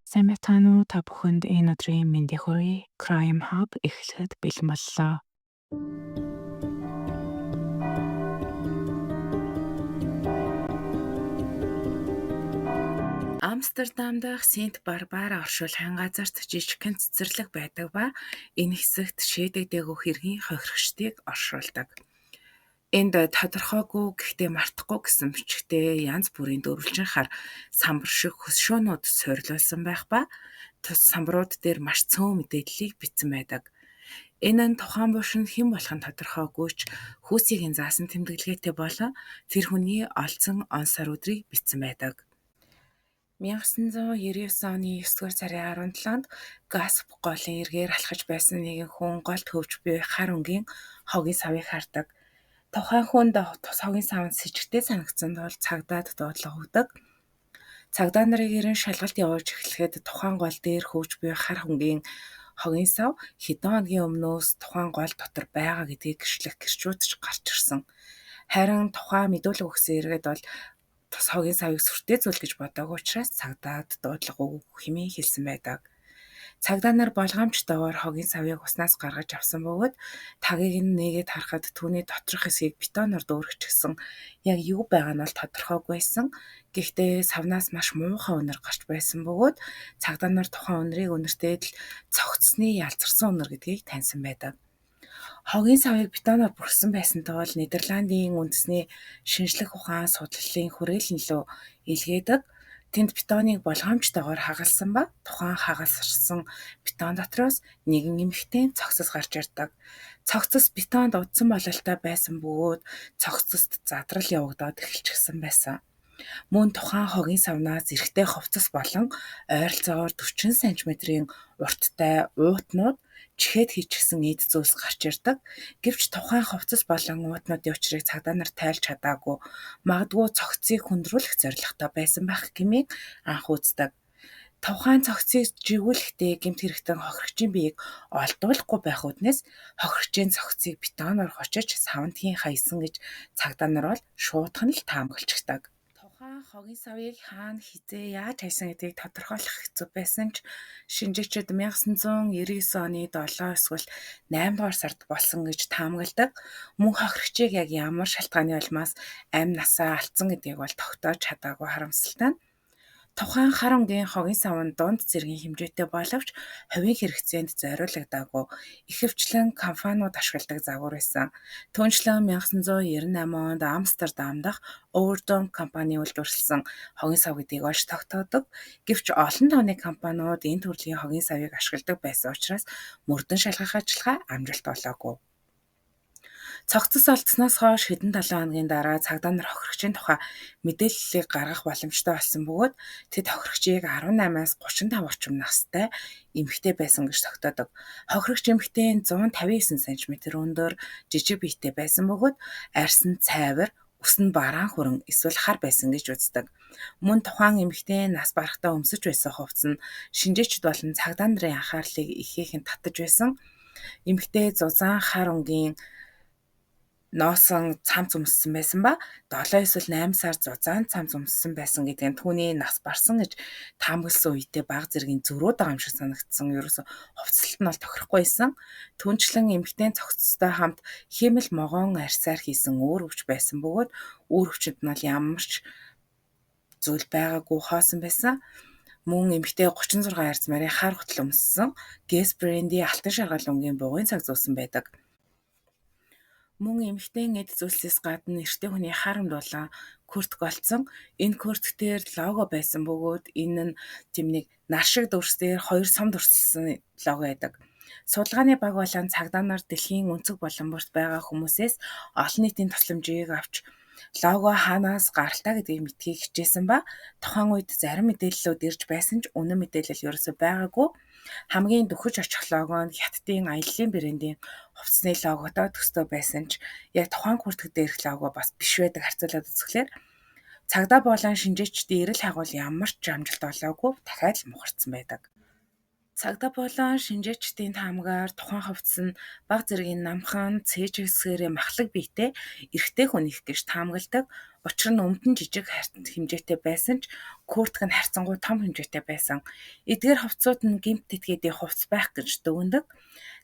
Сайн байцгаана уу? Та бүхэнд энэ өдрийн мэндийг хүргэе. Crime Hub эхлэхэд бэлэн боллоо. Амстердам дахь Сент Барбара оршуулгын газарт жижигхэн цэцэрлэг байдаг ба энэ хэсэгт шийдэгдээгүй хэргийн хохирогчдыг оршуулдаг. Энд тодорхойгүй гэхдээ мартахгүй гэсэн бичгтээ янз бүрийн дөрвөлжин хар самбар шиг хөсшөөнүүд суйрлуулсан байх ба тус самбарууд дээр маш цөөн мэдээллийг бичсэн байдаг. Энэ нь тухайн буушинд хэн болох нь тодорхойгүй ч хүүсийг заасан тэмдэглэгээтэй болон тэр хүний олдсон он сар өдрийг бичсэн байдаг. 1999 оны 9-р сарын 17-нд Гасп голын эргээр алхаж байсан нэгэн хүн голд хөвж буй хар өнгийн хогийн савыг хардаг. Тухайн хүнд тус хогийн савнд с ิจ гтэй санагдсан тул цагдаад дуудлага өгдөг. Цагдаа нарыг ирэн шалгалт явуулж эхлэхэд тухайн гол дээр хөвж буй хар өнгийн хогийн сав хэдэн хоногийн өмнөөс тухайн гол дотор байгаа гэдгийг гэрчлэх гэрчүүд ч гарч ирсэн. Харин тухайн мэдүүлэг өгсөн иргэд бол тус хогийн савыг сүртэй зүйл гэж бодоогүй учраас цагдаад дуудлага өгөх хэмээн хэлсэн байдаг. Цагдаа нар болгоомжтойгоор хогийн савыг уснаас гаргаж авсан бөгөөд тагийг нь нээгээд харахад түүний доторх хэсгийг бетоноор дүүргэчихсэн. Яг юу байгаа нь бол тодорхойгүй байсан. Гэхдээ савнаас маш муухай үнэр гарч байсан бөгөөд цагдаа нар тухайн үнэрийг үнэртээд л цогцсны ялзарсан үнэр гэдгийг таньсан байдаг. Хогийн савыг бетоноор бүрхсэн байсан тул Нидерландын үндэсний шинжлэх ухаан судлалын хүрээлэн лөө илгээдэг. Тэнд бетоныг болгоомжтойгоор хагалсан ба тухайн хагалсарсан бетон дотроос нэгэн эмэгтэй цогцос гарч ирдэг. Цогцос бетонд удсан бололтой байсан бөгөөд цогцост задрал явагдаад эхэлчихсэн байсан. Мөн тухайн хогийн савнаас эрэгтэй хувцас болон ойролцоогоор 40 см-ийн урттай уутнууд чихээд хийчихсэн эд зүйлс гарч ирдэг. Гэвч тухайн хувцас болон уутнуудын учрыг цагдаа нар тайлж чадаагүй. Магадгүй цогцыг хүндрүүлэх зорилготой байсан байх гэмээр анх үздэг. Тухайн цогцыг жигүүлэхдээ гэмт хэрэгтэн хохирогчийн биеийг олдуулахгүй байх үднэс хохирогчийн цогцыг бетоноор хочиж савнд хаясан гэж цагдаа нар бол шуудхан л таамаглаждаг. Тухайн хогийн савыг хаана хизээ яаж хаясан гэдгийг тодорхойлох хэцүү байсан ч шинжээчид 1999 оны 7 эсвэл 8 дугаар сард болсон гэж таамагладаг. Мөн хохирогчийг яг ямар шалтгааны улмаас амь насаа алдсан гэдгийг бол тогтоож чадаагүй харамсалтай нь. Тухайн хар өнгийн хогийн сав нь дунд зэргийн хэмжээтэй боловч хувийн хэрэгцээнд зориулагдаагүй ихэвчлэн компаниуд ашигладаг загвар байсан. Түүнчлэн 1998 онд Амстердам дахь Overdome компани үйлдвэрлэсэн хогийн сав гэдгийг олж тогтоодог. Гэвч олон тооны компаниуд энэ төрлийн хогийн савыг ашигладаг байсан учраас мөрдөн шалгах ажиллагаа амжилт олоогүй. Цогцос олдсноос хойш хэдэн 7 хоногийн дараа цагдаа нар хохирогчийн тухай мэдээллийг гаргах боломжтой болсон бөгөөд тэд хохирогчийг 18-аас 35 орчим настай эмэгтэй байсан гэж тогтоодог. Хохирогч эмэгтэй нь 159 см өндөр, жижиг биетэй байсан бөгөөд арьс нь цайвар, ус нь бараан хүрэн эсвэл хар байсан гэж үздэг. Мөн тухайн эмэгтэй нас барахтаа өмсөж байсан хувцас нь шинжээчд болон цагдаа нарын анхаарлыг ихээхэн татаж байсан. Эмэгтэй зузаан хар өнгийн носон цамц өмссөн байсан ба 7 эсвэл 8 сар зузаан цамц өмссөн байсан гэдэг нь түүний нас барсан гэж таамагласан үедээ баг зэргийн зөрүүд байгаа юм шиг санагдсан. Ерөөсө хувцаслалт нь бол тохирохгүй байсан. Түүнчлэн эмэгтэй цогцтой хамт хэмэл могоон арьсаар хийсэн өөр өвч байсан бөгөөд өөр өвчөнд нь бол ямар ч зүйл байгаагүй хоосон байсан. Мөн эмэгтэй 36 арьс марын хар хотл өмссөн Guess брэндийн алтан шаргал өнгийн бугын цаг зүүсэн байдаг. Мөн эмэгтэйн эд зүйлсээс гадна эртний хүний хар өмд болон күртг олцсон. Энэ күртгээр лого байсан бөгөөд энэ нь тэмнийг нар шиг дүрсээр хоёр сум дүрслсэн лого байдаг. Судалгааны баг болон цагдаа нар дэлхийн өнцөг болон бүрт байгаа хүмүүсээс олон нийтийн тусламжийг авч лого хаанаас гаралтай гэдгийг мэдхийг хичээсэн ба тухайн үед зарим мэдээллүүд ирж байсан ч үнэн мэдээлэл ерөөсөй байгаагүй. Хамгийн дөхөж очих лого нь Хятадын аяллаа брэндийн хувцсны логотой төстэй байсан ч яг тухайн хүртэг дээрх лого бас биш байдаг харьцуулаад үзэхлээр цагдаа болон шинжээчдийн эрэл хагуул ямар ч амжилт олоогүй дахиад л мухардсан байдаг. Цагдаа болон шинжээчдийн таамагаар тухайн хувцас нь бага зэргийн намхан, цээж хэсгээрээ махлаг биетэй эрэгтэй хүн их гэж таамагладаг. Учир нь өмд нь жижиг хэмжээтэй байсан ч куртк нь харьцангуй том хэмжээтэй байсан. Эдгээр хувцсууд нь гэмт тэтгээдийн хувцс байх гэж дүгнэдэг.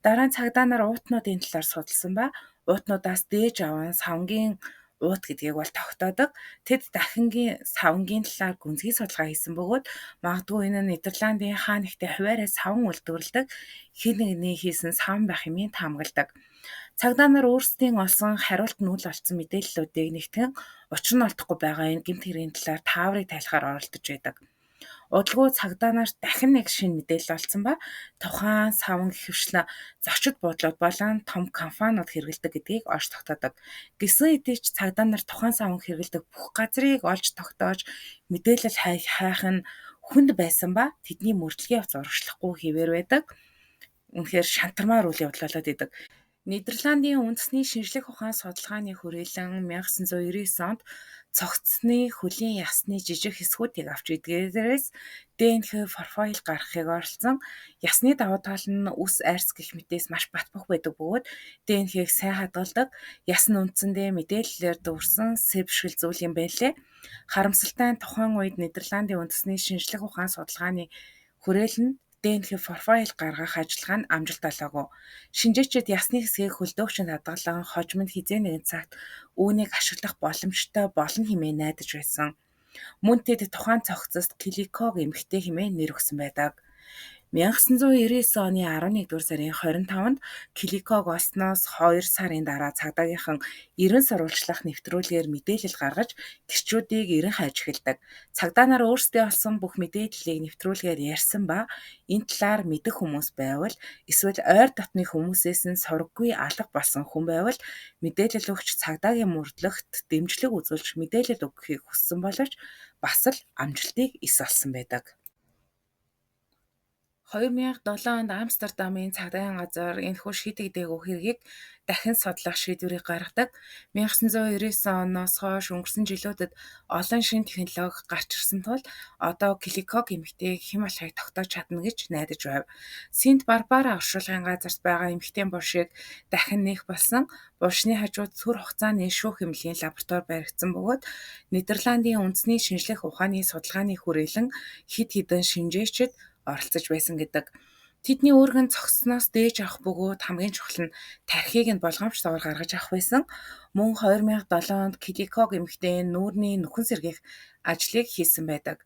Дараа нь цагдаа нар уутнуудын талаар судалсан ба уутнуудаас дээж аван савнгийн уут гэдгийг бол тогтоодог. Тэд дахингийн савнгийн талаар гүнзгий судалгаа хийсэн бөгөөд магадгүй энэ нь Нидерландын хаа нэгтээ хуваарай савн үйлдвэрлэдэг хэн нэгний хийсэн савн байх юмыг таамагладаг. Цагдаа нар өөрсдийн олсон хариулт нүүл олцсон мэдээллүүдийг нэгтгэн учир нь олдохгүй байгаа энэ гэмт хэргийн талаар тааврыг тайлахаар оролдож байдаг. Удалгүй цагдаа нарт дахин нэг шинэ мэдээлэл олсон ба тухайн савн гэхвчлэн зочид буудлууд болон том компаниуд хэрэглэдэг гэдгийг олж тогтоодог. Гэсэн хэдий ч цагдаа нар тухайн савн хэрэглэдэг бүх газрыг олж тогтоож мэдээлэл хайх нь хүнд байсан ба тэдний мөрдлөгийн явц урагшлахгүй хэвээр байдаг. Үнэхээр шантармаар үйл явдал болоод идэг. Нидерландын үндэсний шинжлэх ухаан судалгааны хүрээлэн 1999 онд цогцсны хөлийн ясны жижиг хэсгүүдийг авч эдгээрээс ДНХ профайл гаргахыг оролцсон. Ясны давуу тал нь үс арьс гэх мэтээс маш батбах байдаг бөгөөд ДНХ-г сайн хадгалдаг. Яс нь үндсэндээ мэдээллээр дүүрсэн сэвшгэл зүйл юм байлээ. Харамсалтай нь тухайн үед Нидерландын үндэсний шинжлэх ухаан судалгааны хүрээлэн ДНХ профайл гаргах ажиллагаа нь амжилт олоогүй. Шинжээчид ясны хэсгийг хөлдөөгчөнд хадгалан хожимд хизээ нэгэн цагт үүнийг ашиглах боломжтой болно хэмээн найдаж байсан. Мөн тэд тухайн цогцост Киликог эмэгтэй хэмээн нэр өгсөн байдаг. 1999 оны 11-р сарын 25-нд Киликог олсноос 2 сарын дараа цагдаагийнхан эрен сурвалжлах нэвтрүүлгээр мэдээлэл гаргаж гэрчүүдийг эрен хайж эхэлдэг. Цагдаа нар өөрсдөө олсон бүх мэдээллийг нэвтрүүлгээр ярьсан ба энэ талаар мэдэх хүмүүс байвал эсвэл ойр дотны хүмүүсээс нь сураггүй алга болсон хүн байвал мэдээлэл өгч цагдаагийн мөрдлөгт дэмжлэг үзүүлж мэдээлэл өгөхийг хүссэн боловч бас л амжилтыг эс олсон байдаг. 2007 онд Амстердамын цагдаагийн газар энэхүү шийдэгдээгүү хэргийг дахин судлах шийдвэрийг гаргадаг. 1999 оноос хойш өнгөрсөн жилүүдэд олон шинэ технологи гарч ирсэн тул одоо Киликог эмэгтэйг хэн болохыг тогтоож чадна гэж найдаж байв. Синт Барбара оршуулгын газарт байгаа эмэгтэй булшийг дахин нээх болсон. Булшны хажууд цөр хугацааны шүүх эмнэлгийн лаборатори баригдсан бөгөөд Нидерландын үндэсний шинжлэх ухааны судалгааны хүрээлэн хэд хэдэн шинжээчид оролцож байсан гэдэг. Тэдний үүргэн цогцсноос дээж авах бөгөөд хамгийн чухал нь тархийг нь болгоомжтойгоор гаргаж авах байсан. Мөн 2007 онд Киликог эмэгтэй нүүрний нөхөн сэргийх ажлыг хийсэн байдаг.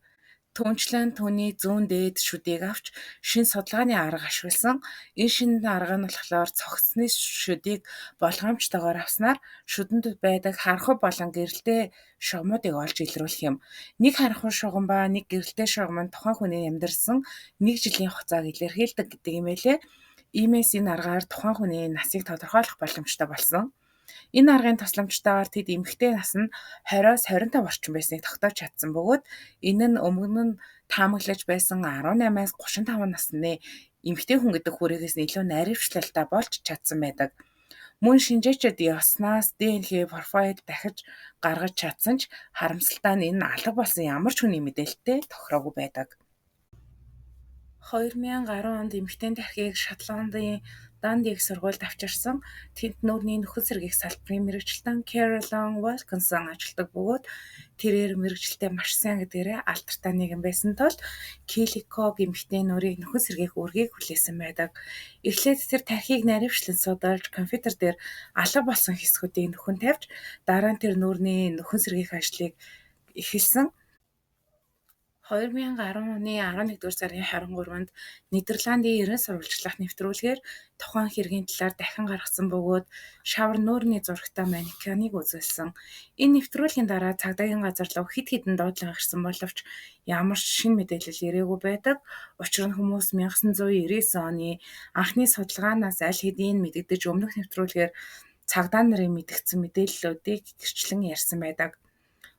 Түүнчлэн түүний зүүн дээд шүдийг авч шин судалгааны арга ашигласан. Энэ шинэ арга нь болохоор цогцсны шүдийг болгоомжтойгоор авснаар шүдэнд байдаг харанхуй болон гэрэлтэй шугамуудыг олж илрүүлэх юм. Нэг харанхуй шугам ба нэг гэрэлтэй шугам нь тухайн хүний амьдарсан 1 жилийн хугацааг илэрхийлдэг гэдэг юм байлээ. Иймээс энэ аргаар тухайн хүний насыг тодорхойлох боломжтой болсон. Энэ аргын тусламжтайгаар тэд эмэгтэй нас нь 20-оос 25 орчим байсныг тогтоож чадсан бөгөөд энэ нь өмнө нь таамаглаж байсан 18-аас 35 насны эмэгтэй хүн гэдэг хүрээгээс илүү наривчлалтай болж чадсан байдаг. Мөн шинжээчид яснаас ДНХ профайл дахиж гаргаж чадсан ч харамсалтай нь энэ алга болсон ямар ч хүний мэдээлэлтэй тохироогүй байдаг. 2010 онд эмэгтэй тархийг Шотландын Дандийг сургуульд авчирсан тэнд нүүрний нөхөн сэргийх салбарын мэргэжилтэн Caroline Wilkinson ажилладаг бөгөөд тэрээр мэргэжилтээ маш сайн гэдгээрээ алдартай нэгэн байсан тул Киликог эмэгтэй нүүрийг нөхөн сэргийх үргийг хүлээсэн байдаг. Эхлээд тэр тархийг наривчлан судалж компьютер дээр алга болсон хэсгүүдийг нөхөн тавьж дараа нь тэр нүүрний нөхөн сэргийх ажлыг эхэлсэн. 2010 оны 11-р сарын 23-нд Нидерландын эрен сурвалжлах нэвтрүүлгээр тухайн хэргийн талаар дахин гаргасан бөгөөд шавар нүүрний зурагтай манекеныг үзүүлсэн. Энэ нэвтрүүлгийн дараа цагдаагийн газар руу хэд хэдэн дуудлага ирсэн боловч ямар ч шинэ мэдээлэл ирээгүй байдаг. Учир нь хүмүүс 1999 оны анхны судалгаанаас аль хэдийн мэдэгдэж өмнөх нэвтрүүлгээр цагдаа нарын мэдгдсэн мэдээллүүдийг гэрчлэн ярьсан байдаг.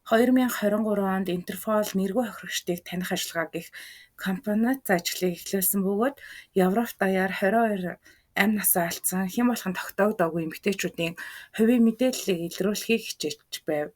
2023 онд Интерпол нэргүй хохирогчдыг таних ажиллагаа гэх компанид ажлыг эхлүүлсэн бөгөөд Европ даяар 22 амь насаа алдсан хэн болох нь тогтоогдоогүй эмэгтэйчүүдийн хувийн мэдээллийг илрүүлэхийг хичээж байв.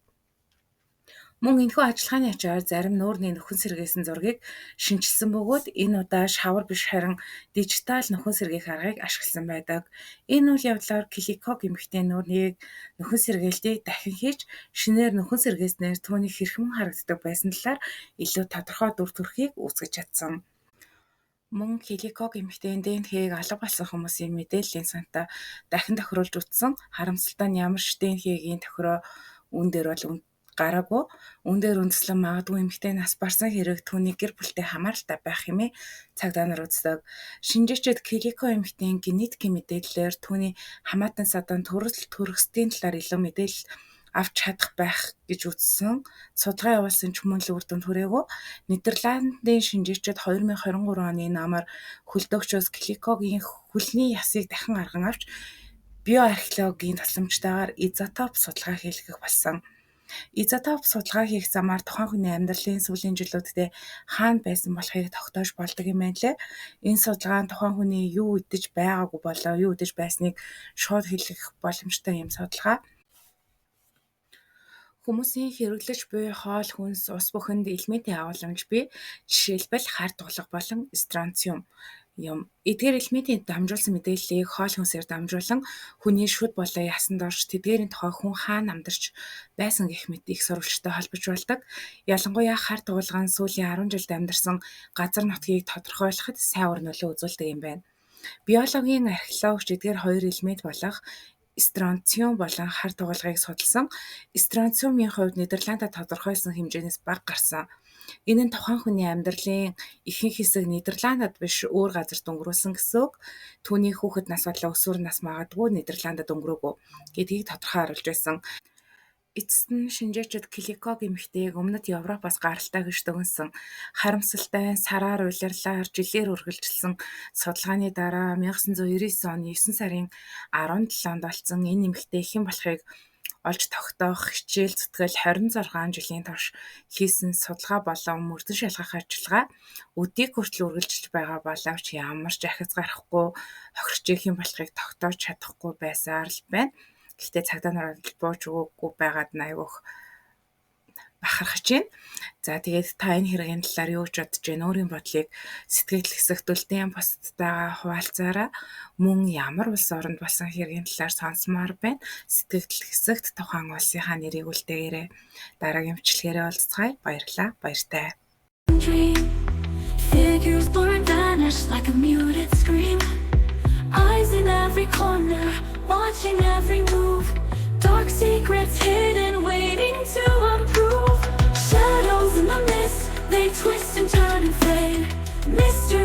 Мөн энэхүү ажиллагааны ачаар зарим нуурны нөхөн сэргээсэн зургийг шинжилсэн бөгөөд энэ удаа шавар биш харин дижитал нөхөн сэргээх аргыг ашигласан байдаг. Энэ үйл явдлаар Киликог эмэгтэй нуурыг нөхөн сэргээлтийг дахин хийж шинээр нөхөн сэргээснээр түүний хэрхэн харагддаг байсан талаар илүү тодорхой дүр төрхийг үүсгэж чадсан. Мөн Киликог эмэгтэй ДНХ-г алга болсон хүмүүсийн мэдээллийн сантаа дахин тохируулж үзсэн. Харамсалтай нь ямар ч ДНХ-гийн тохироо үүн дээр бол гараагүй. Үүн дээр үндэслэн магадгүй эмэгтэй нас барсан хэрэг түүний гэр бүлтэй хамааралтай байх хэмээн цагдаа нар үздэг. Шинжээчид Килико эмэгтэйн генетикийн мэдээллээр түүний хамаатан садан төрөсдийн талаар илүү мэдээлэл авч чадах байх гэж үзсэн. Судалгаа явуулсан ч мөн л үр дүнд хүрээгүй. Нидерландын шинжээчид 2023 оны намаар хөлдөөгчөөс Киликогийн хөлний ясыг дахин арган авч биоархеологийн тусламжтайгаар изотоп судалгаа хийлгэх болсон. Изотоп судалгаа хийх замаар тухайн хүний амьдралын сүүлийн жилүүдэд хаана байсан болохыг тогтоож болдог юм байна лээ. Энэ судалгаа нь тухайн хүний юу идэж байгаагүй болоо юу идэж байсныг шууд хэлэх боломжтой юм судалгаа. Хүмүүсийн хэрэглэж буй хоол, хүнс, ус бүхэнд элементийн агуулмж бий. Жишээлбэл хар тулга болон стронциум юм. Эдгээр элементийн дамжуулсан мэдээллийг хоол хүнсээр дамжуулан хүний шүд болон ясанд орж тэдгээрийн тухай хүн хаана амьдарч байсан гэх мэт их сурвалжтай холбож болдог. Ялангуяа хар тулгаан сүүлийн 10 жилд амьдарсан газар нутгийг тодорхойлоход сайн үр нөлөө үзүүлдэг юм байна. Биологийн археологч эдгээр хоёр элемент болох стронциум болон хар тугалгыг судалсан. Стронциумын хувьд Нидерландад тодорхойлсон хэмжээнээс бага гарсан. Энэ нь тухайн хүний амьдралын ихэнх хэсэг Нидерландад биш өөр газарт өнгөрүүлсэн гэсэн үг. Түүний хүүхэд нас болон өсвөр нас магадгүй Нидерландад өнгөрөөгүй гэдгийг тодорхой харуулж байсан. Эцэст нь шинжээчид Киликог эмэгтэйг өмнөд Европоос гаралтай гэж дүгнсэн. Харамсалтай сараар улирлаар жилээр үргэлжилсэн судалгааны дараа 1999 оны 9 сарын 17-нд болсон энэ эмэгтэй хэн болохыг олж тогтоох хичээл зүтгэл 26 жилийн турш хийсэн судалгаа болон мөрдөн шалгах ажиллагаа өдийг хүртэл үргэлжилж байгаа боловч ямар ч ахиц гарахгүй хохирч хэн болохыг тогтоож чадахгүй байсаар л байна. Гэхдээ цагдаа нар бууж өгөөгүй байгаад айгүйх бахархаж байна. За тэгээд та энэ хэргийн талаар юу гэж бодож байна? Өөрийн бодлыг сэтгэл хэсэгт үлдээн бусдтайгаа хуваалцаарай. Мөн ямар улс оронд болсон хэргийн талаар сонсомоор байна. Сэтгэл хэсэгт тухайн улсынхаа нэрийг үлдээгээрэй. Дараагийн бичлэгээрээ уулзцгаая. Баярлалаа. Баяртай. Figures blurred vanish like a muted scream. Eyes in every corner, watching every move. Dark secrets hidden, waiting to unprove. Shadows in the mist, they twist and turn and fade. Mystery